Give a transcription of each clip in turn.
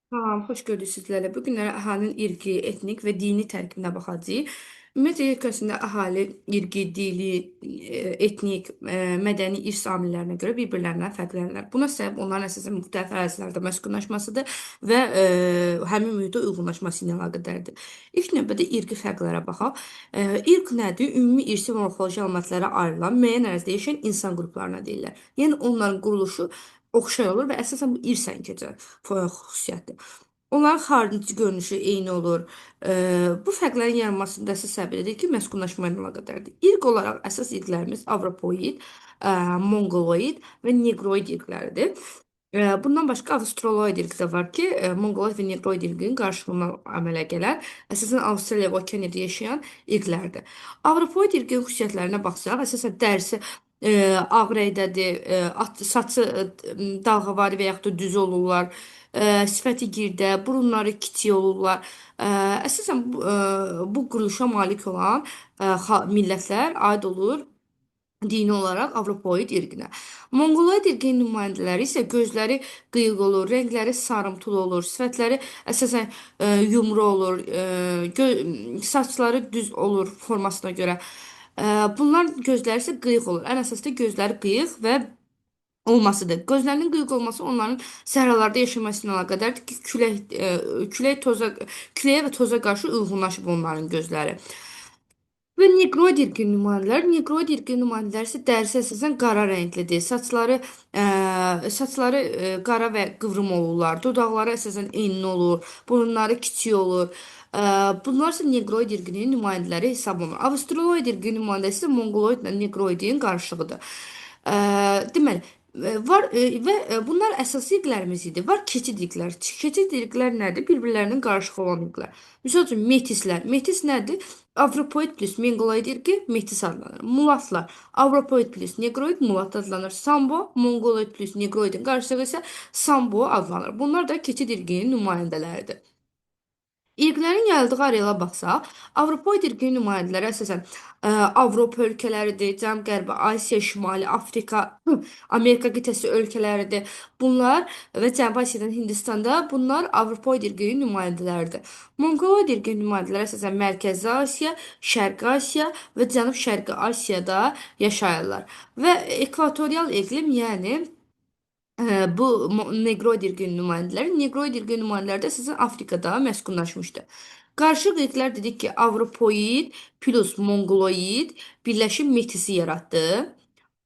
Tamam, xoş gördük sizlərlə. Bu günləri əhalinin irqi, etnik və dini tərkibinə baxacağıq. Ümumiyyətlə, ölkəsində əhali irqi, dili, etnik, mədəni irs amillərinə görə bir-birlərindən fərqlənirlər. Buna səbəb onların əsasən müxtəlif ərazilərdə məskunlaşmasıdır və həmin mühitə uyğunlaşması ilə əlaqədardır. İlk növbədə irqi fərqlərə baxaq. İrq nədir? Ümumi irsi və morfoloji əlamətlərə ayrılan müəyyən ərazidə yaşayan insan qruplarına deyirlər. Yəni onların quruluşu oxşar olur və əsasən bu irsən keçər xüsusiyyətdir. Onların xarici görünüşü eyni olur. Bu fərqlərin yaranmasında əsas səbəbidir ki, məskunlaşma ilə əlaqədardır. İrq olaraq əsas irqlərimiz Avropoid, Mongoloid və Negroid irqləridir. Bundan başqa Avstraloid irqi də var ki, Mongoloid və Negroid irqinin qarşılığına əmələ gələn, əsasən Avstraliya və Okeaniyada yaşayan irqlərdir. Avropoid irqinin xüsusiyyətlərinə baxsaq, əsasən dərisi ağ rəngdədir, saçı dalğavari və yaxud da düz olurlar, sifəti girdə, burunları kiçik olurlar. Əsasən bu quruluşa malik olan millətlər aid olur dini olaraq Avropoid irqinə. Mongoloid irqinin nümayəndələri isə gözləri qıyıq olur, rəngləri sarımtıl olur, sifətləri əsasən yumru olur, saçları düz olur formasına görə. Bunlar gözləri isə qıyıq olur. Ən əsas da gözləri qıyıq və olmasıdır. Gözlərinin qıyıq olması onların səhralarda yaşamasına əlaqədardır ki, küləyə və toza qarşı uyğunlaşıb onların gözləri. Və neqroid irqin nümayəndələri, neqroid irqin nümayəndələri isə dərisi əsasən qara rənglidir. Saçları qara və qıvrım olurlar. Dodaqları əsasən enli olur. Burunları kiçik olur. Bunlar isə neqroid irqinin nümayəndələri hesab olunur. Avstraloid irqinin nümayəndəsi isə mongoloid ilə neqroidin qarşılığıdır. Deməli, bunlar əsas irqlərimiz idi. Var keçid irqlər. Keçid irqlər nədir? Bir-birlərinin qarşılığı olan irqlər. Misal üçün metislər. Metis nədir? Avropoid plus Mongoloid irqi metis adlanır. Mulatlar. Avropoid plus Negroid mulat adlanır. Sambo, Mongoloid plus Negroidin qarşılığı isə Sambo adlanır. Bunlar da keçid irqinin nümayəndələridir. İrqlərin yayıldığı areala baxsaq, Avropoid irqinin nümayəndələri əsasən Avropa ölkələridir, Cənub-Qərbi Asiya, Şimali Afrika, Amerika qitəsi ölkələridir. Bunlar və Cənubi Asiyadan Hindistanda bunlar Avropoid irqinin nümayəndələridir. Mongoloid irqinin nümayəndələri əsasən Mərkəzi Asiya, Şərqi Asiya və Cənub-Şərqi Asiyada yaşayırlar. Və ekvatorial iqlim, yəni bu Negroid irqinin nümayəndələri, Negroid irqinin nümayəndələri də sizin Afrikada məskunlaşmışdı. Qarışıq irqlər dedik ki, Avropoid plus Mongoloid birləşib metisi yaratdı.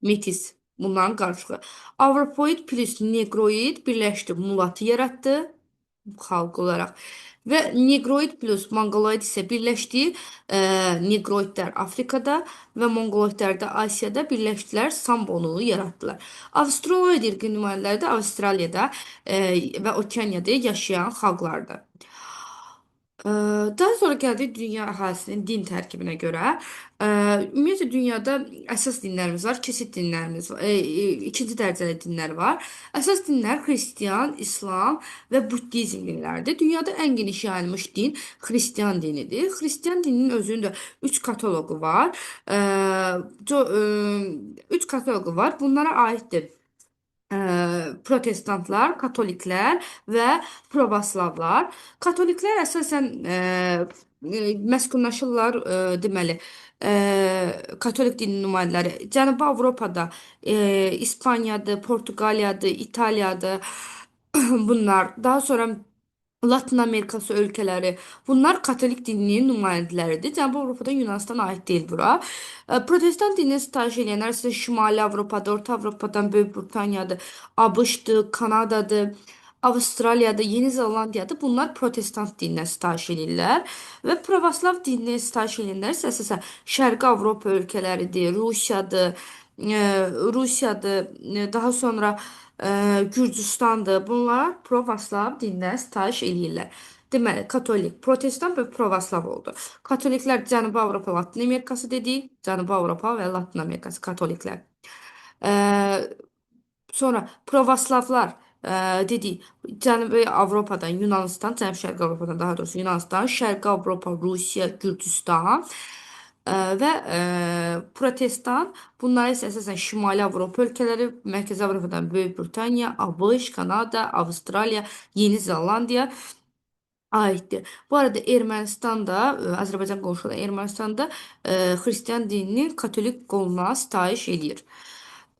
Metis bunların qarşılığı. Avropoid plus Negroid birləşdi, mulatı yaratdı xalq olaraq. Və Negroid plus Mongoloid isə birləşdi. Negroidlər Afrikada və Mongoloidlər də Asiyada birləşdilər, Sambonu yaratdılar. Avstraloid irqi nümayəndələri də Avstraliyada və Okeaniyada yaşayan xalqlardır. Daha sonra gəldik dünya əhalisinin din tərkibinə görə. Ümumiyyətlə dünyada əsas dinlərimiz var, keçid dinlərimiz var, ikinci dərəcəli dinlər var. Əsas dinlər Xristian, İslam və Buddizm dinləridir. Dünyada ən geniş yayılmış din Xristian dinidir. Xristian dininin özünün də 3 kataloqu var. Üç kataloqu var. Bunlara aiddir protestantlar, katoliklər və pravoslavlar. Katoliklər əsasən məskunlaşırlar, deməli, katolik dinin nümayəndələri Cənubi Avropada, İspaniyadır, Portuqaliyadır, İtaliyadır. Bunlar daha sonra Latin Amerikası ölkələri. Bunlar katolik dininin nümayəndələridir. Cənubi Avropada Yunanistan aid deyil bura. Protestant dininə sitayiş edənlər isə Şimali Avropada, Orta Avropadan Böyük Britaniyadır, ABŞ-dır, Kanadadır, Avstraliyadır, Yeni Zelandiyadır. Bunlar protestant dininə sitayiş edirlər. Və pravoslav dininə sitayiş edənlər isə əsasən Şərqi Avropa ölkələridir, Rusiyadır, daha sonra Gürcüstandır. Bunlar pravoslav dininə sitayiş edirlər. Deməli, katolik, protestan və pravoslav oldu. Katoliklər Cənubi Avropa, Latin Amerikası dedik. Cənubi Avropa və Latin Amerikası katoliklər. Ee, Sonra pravoslavlar dedik Cənubi Avropadan Yunanistan, Cənub-Şərqi Avropadan daha doğrusu Yunanistan, Şərqi Avropa, Rusiya, Gürcüstan. Və protestan, bunlar isə əsasən Şimali Avropa ölkələri, Mərkəzi Avropadan Böyük Britaniya, ABŞ, Kanada, Avstraliya, Yeni Zelandiya aiddir. Bu arada Ermənistanda, Azərbaycan qonşu olan Ermənistanda xristian dininin katolik qoluna sitayiş eləyir.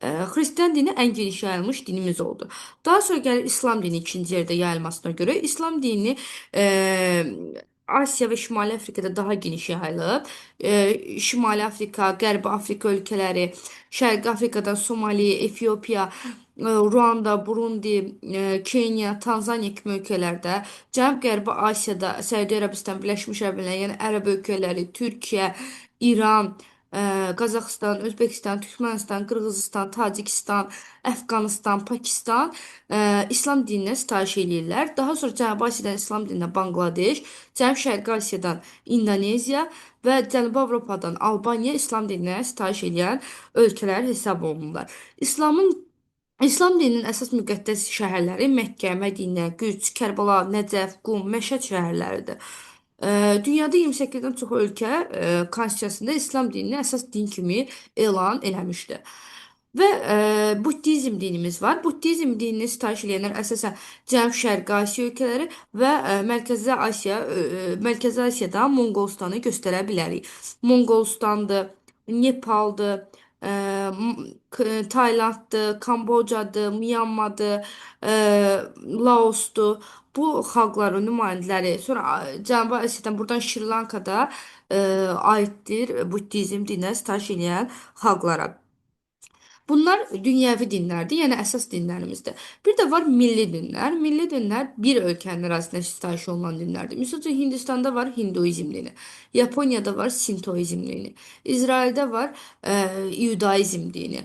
Xristian dini ən geniş yayılmış dinimiz oldu. Daha sonra gəlir İslam dini ikinci yerdə yayılmasına görə. İslam dini Asiya və Şimali Afrikada daha geniş yayılıb. Şimali Afrika, Qərbi Afrika ölkələri, Şərqi Afrikadan Somali, Efiopiya, Ruanda, Burundi, Kenya, Tanzaniya kimi ölkələrdə, Cənub-Qərbi Asiyada Səudiyyə Ərəbistan, Birləşmiş Ərəb Əmirlikləri, yəni Ərəb ölkələri, Türkiyə, İran, Qazaxıstan, Özbəkistan, Türkmənistan, Qırğızıstan, Tacikistan, Əfqanıstan, Pakistan İslam dininə sitayiş eləyirlər. Daha sonra Cənubi Asiyadan İslam dininə Bangladeş, Cənub-Şərqi Asiyadan İndoneziya və Cənubi Avropadan Albaniya İslam dininə sitayiş edən ölkələr hesab olunurlar. İslam dininin əsas müqəddəs şəhərləri Məkkə, Mədinə, Qüds, Kərbəla, Nəcəf, Qum, Məşhəd şəhərləridir. Dünyada 28-dən çox ölkə konstitusiyasında İslam dinini əsas din kimi elan eləmişdir. Və Buddizm dinimiz var. Buddizm dinini sitayiş edənlər əsasən Cənub-Şərqi Asiya ölkələri və Mərkəzi Asiyada Monqolistanı göstərə bilərik. Monqolistandır, Nepaldır, e, Taylanddır, Kambocadır, Myanmadır, Laosdur. Bu xalqların nümayəndələri, sonra Cənubi Asiyadan buradan Şri Lankada aiddir Buddizm dininə sitayiş edən xalqlara. Bunlar dünyəvi dinlərdir, yəni əsas dinlərimizdir. Bir də var milli dinlər. Milli dinlər bir ölkənin ərazisində sitayiş olunan dinlərdir. Məsəl üçün Hindistanda var Hinduizm dini, Yaponiyada var Sintoizm dini, İsraildə var İudaizm dini,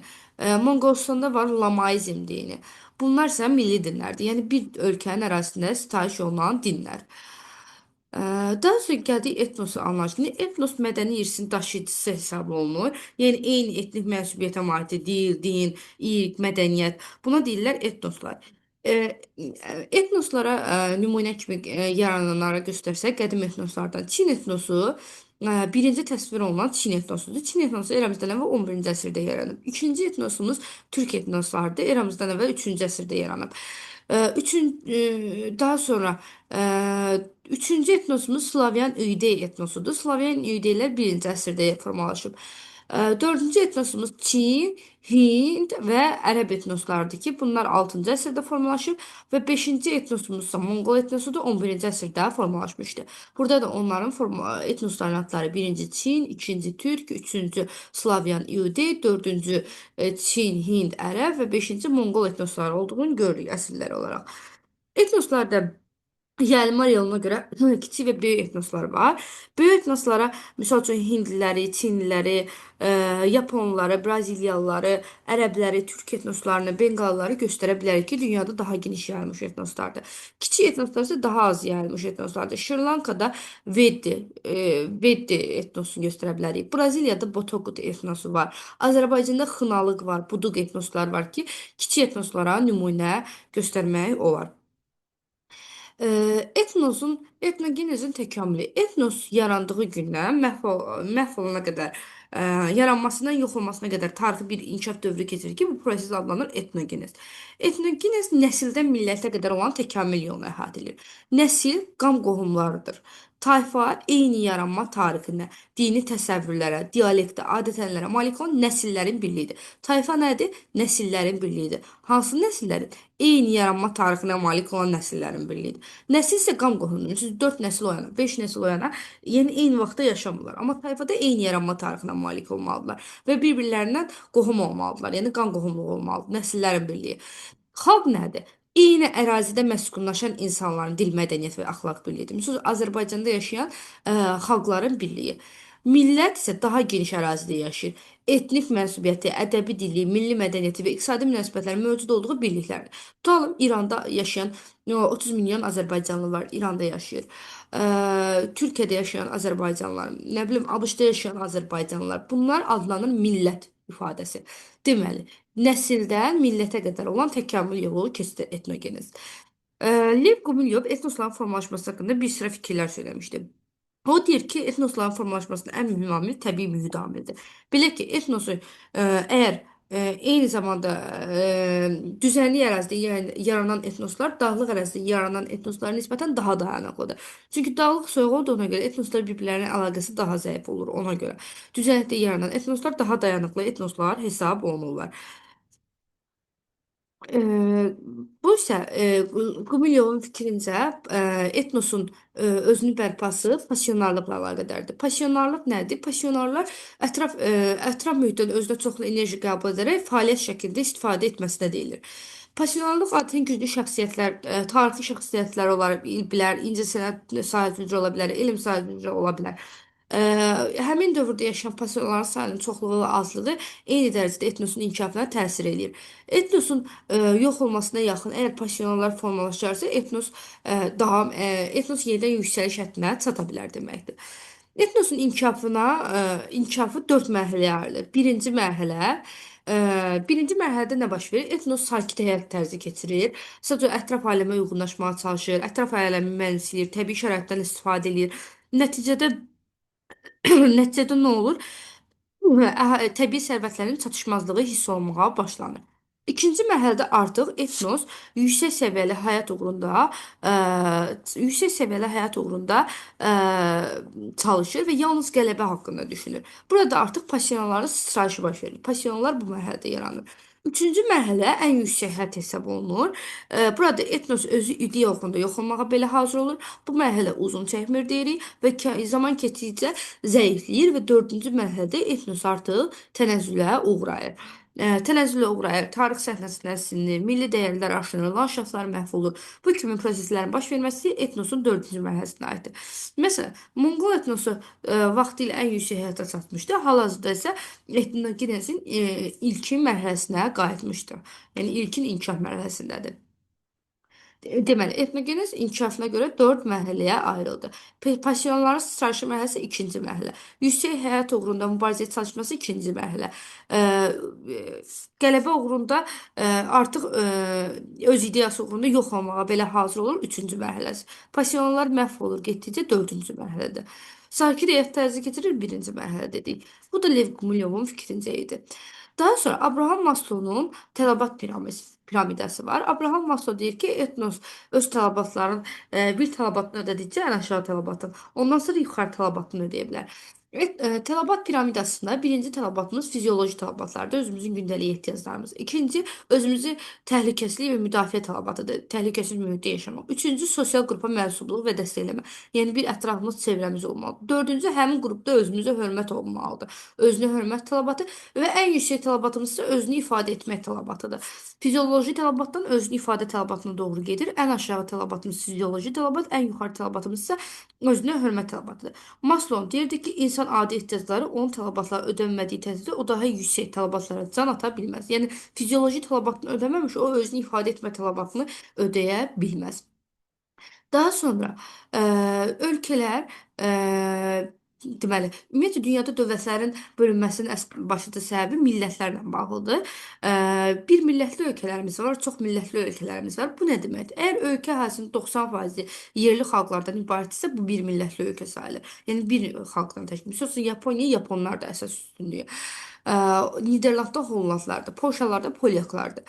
Monqolistanda var Lamaizm dini. Bunlar isə milli dinlərdir. Yəni bir ölkənin ərazisində sitayiş olunan dinlər. Daha sonra gəldik etnos anlayışına. Etnos mədəni irsin daşıyıcısı hesab olunur. Yəni eyni etnik mənsubiyyətə malik dil, din, irq, mədəniyyət. Buna deyirlər etnoslar. Etnoslara nümunə kimi yarananlara göstərsək, qədim etnoslardan Çin etnosu birinci təsvir olunan Çin etnosudur. Çin etnosu eramızdan əvvəl 11-ci əsrdə yaranıb. İkinci etnosumuz Türk etnoslardır. Eramızdan əvvəl 3-cü əsrdə yaranıb. Daha sonra üçüncü etnosumuz Slavyan Üydey etnosudur. Slavyan Üydeylər birinci əsrdə formalaşıb. Dördüncü etnosumuz Çin, Hind və Ərəb etnoslardır ki, bunlar 6-cı əsrdə formalaşıb və 5-ci etnosumuz ise Monqol etnosudur, 11-ci əsrdə formalaşmışdı. Burada da onların etnosların adları birinci Çin, ikinci Türk, üçüncü Slavyan Üydey, dördüncü Çin, Hind, Ərəb və beşinci Monqol etnosları olduğunu görürük əsillər olaraq. Etnoslarda yayılma yoluna görə kiçik və böyük etnoslar var. Böyük etnoslara misal üçün hindliləri, çinliləri, yaponları, braziliyalıları, ərəbləri, türk etnoslarını, benqalları göstərə bilərik ki, dünyada daha geniş yayılmış etnoslardır. Kiçik etnoslar isə daha az yayılmış etnoslardır. Şri Lankada Veddi etnosunu göstərə bilərik. Braziliyada Botoqut etnosu var. Azərbaycanda Xınalıq var, Buduq etnoslar var ki, kiçik etnoslara nümunə göstərmək olar. Etnogenezin təkamülü. Etnos yarandığı gündən məhv olana qədər, yaranmasından yox olmasına qədər tarixi bir inkişaf dövrü keçirir ki, bu proses adlanır etnogenez. Etnogenez nəsildən millətə qədər olan təkamül yolunu əhatə edir. Nəsil qam qohumlarıdır. Tayfa eyni yaranma tarixinə, dini təsəvvürlərə, dialektə, adət-ənənələrə malik olan nəsillərin birliyidir. Tayfa nədir? Nəsillərin birliyidir. Hansı nəsillərin? Eyni yaranma tarixinə malik olan nəsillərin birliyidir. Nəsil isə qan qohumudur. Siz 4 nəsil oyana, 5 nəsil oyana, yəni eyni vaxtda yaşamırlar. Amma tayfada eyni yaranma tarixinə malik olmalıdırlar və bir-birlərindən qohum olmalıdırlar. Yəni qan qohumluğu olmalıdır, nəsillərin birliyi. Xalq nədir? Eyni ərazidə məskunlaşan insanların dil, mədəniyyət və əxlaq birliyidir. Məsələn, Azərbaycanda yaşayan xalqların birliyi. Millət isə daha geniş ərazidə yaşayır. Etnik mənsubiyyəti, ədəbi dili, milli mədəniyyəti və iqtisadi münasibətlərin mövcud olduğu birliklərdir. Tutalım, İranda yaşayan 30 milyon Azərbaycanlı var, İranda yaşayır. Türkiyədə yaşayan Azərbaycanlılar, nə bilim, ABŞ-da yaşayan Azərbaycanlılar. Bunlar adlanır millət ifadəsi. Deməli, nəsildən millətə qədər olan təkamül yolu keçdi etnogenez. Lev Gumilyov etnosların formalaşması haqqında bir sıra fikirlər söyləmişdi. O deyir ki, etnosların formalaşmasının ən mühüm amil təbii mühit amilidir. Belə ki, etnosu əgər eyni zamanda düzənlik ərazidə yaranan etnoslar dağlıq ərazidə yaranan etnoslara nisbətən daha dayanıqlıdır. Çünki dağlıq soyuq olduğuna görə etnoslar bir-birlərinin əlaqəsi daha zəif olur ona görə. Düzənlikdə yaranan etnoslar daha dayanıqlı etnoslar hesab olunurlar. Bu isə Qumilyovun fikrincə etnosun özünü bərpası passionarlıqla əlaqədardır. Passionarlıq nədir? Passionarlar ətraf mühitdən özünə çoxlu enerji qəbul edərək fəaliyyət şəklində istifadə etməsinə deyilir. Passionarlıq adətən güclü şəxsiyyətlər, tarixi şəxsiyyətlər ola bilər, incəsənət sahəsi üzrə ola bilər, elm sahəsi üzrə ola bilər. Ə, Həmin dövrdə yaşayan passionarların sayının çoxluğu və azlığı eyni dərəcədə etnosun inkişafına təsir eləyir. Etnosun yox olmasına yaxın əgər passionlar formalaşarsa etnos yenidən yüksəliş həddinə çata bilər deməkdir. Etnosun inkişafı 4 mərhələyə ayrılır. Birinci mərhələdə nə baş verir? Etnos sakit həyat tərzi keçirir. Sadəcə ətraf aləmə uyğunlaşmağa çalışır, ətraf aləmi mənimsəyir, təbii şəraitdən istifadə edir. Nəticədə Nəticədə nə olur? Təbii sərvətlərin çatışmazlığı hiss olunmağa başlanır. İkinci mərhələdə artıq etnos yüksək səviyyəli həyat uğrunda ə, yüksək səviyyəli həyat uğrunda ə, çalışır və yalnız qələbə haqqında düşünür. Burada artıq passionların sıçrayışı baş verir. Passionlar bu mərhələdə yaranır. Üçüncü mərhələ ən yüksək hədd hesab olunur. Burada etnos özü ideya uğrunda yox olmağa belə hazır olur. Bu mərhələ uzun çəkmir deyirik və zaman keçdikcə zəifləyir və dördüncü mərhələdə etnos artıq tənəzzülə uğrayır. Tənəzzülə uğrayır, tarix səhnəsindən silinir, milli dəyərlər aşınır, landşaftlar məhv olur. Bu kimi proseslərin baş verməsi etnosun dördüncü mərhələsinə aiddir. Məsələn, Monqol etnosu vaxtilə ən yüksək həyata çatmışdı. Hal-hazırda isə etnogenesin ilkin mərhələsinə qayıtmışdır. Yəni ilkin inkişaf mərhələsindədir. Deməli, etnogenez inkişafına görə 4 mərhələyə ayrıldı. Passionların sıçrayışı mərhələsi ikinci mərhələ. Yüksək həyat uğrunda mübarizəyə çalışması ikinci mərhələ. Ə, Qələbə uğrunda artıq öz ideyası uğrunda yox olmağa belə hazır olur üçüncü mərhələsi. Passionlar məhv olur getdikcə dördüncü mərhələdə. Sakit həyat tərzi keçirir birinci mərhələ dedik. Bu da Lev Gumilyovun fikrincə idi. Daha sonra Abraham Maslow'un tələbat piramidası var. Abraham Maslow deyir ki, etnos öz tələbatların bir tələbatını ödədikcə ən aşağı tələbatın, ondan sonra yuxarı tələbatını ödəyə bilər. Tələbat piramidasında birinci tələbatımız fizioloji tələbatlardır, özümüzün gündəlik ehtiyaclarımız. İkinci, özümüzü təhlükəsizlik və müdafiə tələbatıdır, təhlükəsiz mühitdə yaşamaq. Üçüncü, sosial qrupa mənsubluq və dəstəkləmə, yəni bir ətrafımız, çevrəmiz olmalıdır. Dördüncü, həmin qrupda özümüzə hörmət olmalıdır. Özünə hörmət tələbatı və ən yüksək tələbatımız isə özünü ifadə etmək tələbatıdır. Fizioloji tələbatdan özünü ifadə tələbatına doğru gedir. Ən aşağı tələbatımız fizioloji tələbat, ən yuxarı tələbatımız isə özünə hörmət tələbatıdır. Maslow deyirdi ki, insan adi ehtiyacları onun tələbatları ödənmədiyi təqdirdə o daha yüksək tələbatlara can ata bilməz. Yəni fizioloji tələbatını ödəməmiş o özünü ifadə etmə tələbatını ödəyə bilməz. Daha sonra ölkələr deməli, ümumiyyətlə dünyada dövlətlərin bölünməsinin başlıca səbəbi millətlərlə bağlıdır. Bir millətli ölkələrimiz var, çox millətli ölkələrimiz var. Bu nə deməkdir? Əgər ölkə əhalisinin 90% yerli xalqlardan ibarətsə, bu bir millətli ölkə sayılır. Yəni bir xalqdan təşkil. Məsələn, Yaponiya, yaponlar da əsas üstünlüyü. Niderlandda Hollandlardır, Polşalarda Polyaklardır.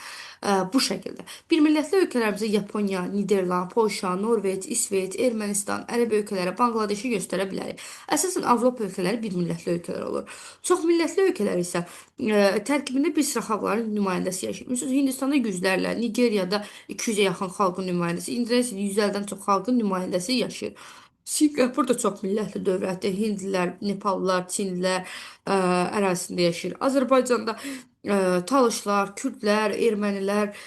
Bu şəkildə. Bir millətli ölkələrimizə Yaponiya, Niderland, Polşa, Norveç, İsveç, Ermənistan, Ərəb ölkələri, Bangladeşi göstərə bilərik. Əsasən Avropa ölkələri bir millətli ölkələr olur. Çox millətli ölkələr isə tərkibində bir sıra xalqların nümayəndəsi yaşayır. Məsələn, Hindistanda yüzlərlə, Nigeriyada 200-ə yaxın xalqın nümayəndəsi, İndoneziyada 150-dən çox xalqın nümayəndəsi yaşayır. Sinqapur da çox millətli dövlətdir. Hindlilər, Nepallılar, Çinlilər ərazisində yaşayır. Azərbaycanda Talışlar, Kürdlər, Ermənilər,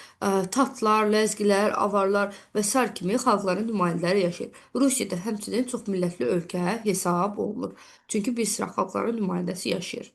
Tatlar, Ləzgilər, Avarlar və sair kimi xalqların nümayəndələri yaşayır. Rusiyada həmçinin çox millətli ölkə hesab olunur. Çünki bir sıra xalqların nümayəndəsi yaşayır.